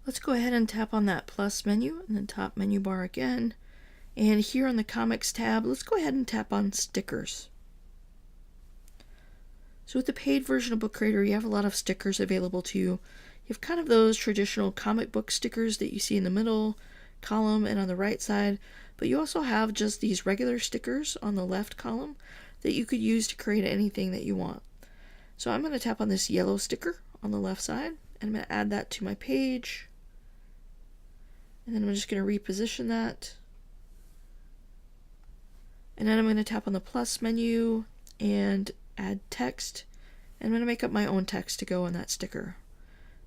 Let's go ahead and tap on that plus menu and then top menu bar again. And here on the Comics tab, let's go ahead and tap on Stickers. So with the paid version of Book Creator, you have a lot of stickers available to you. You have kind of those traditional comic book stickers that you see in the middle column and on the right side, but you also have just these regular stickers on the left column that you could use to create anything that you want. So I'm going to tap on this yellow sticker on the left side, and I'm going to add that to my page. And then I'm just going to reposition that. And then I'm going to tap on the plus menu and add text. And I'm going to make up my own text to go on that sticker.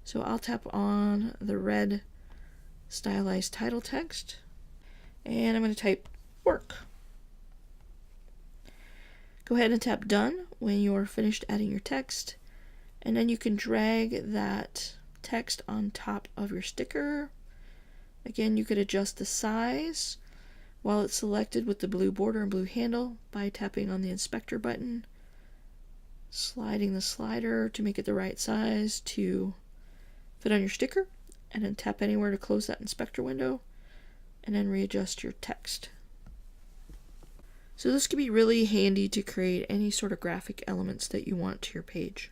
So I'll tap on the red stylized title text. And I'm going to type work. Go ahead and tap done when you're finished adding your text. And then you can drag that text on top of your sticker. Again, you could adjust the size while it's selected with the blue border and blue handle by tapping on the inspector button, sliding the slider to make it the right size to fit on your sticker, and then tap anywhere to close that inspector window, and then readjust your text. So this can be really handy to create any sort of graphic elements that you want to your page.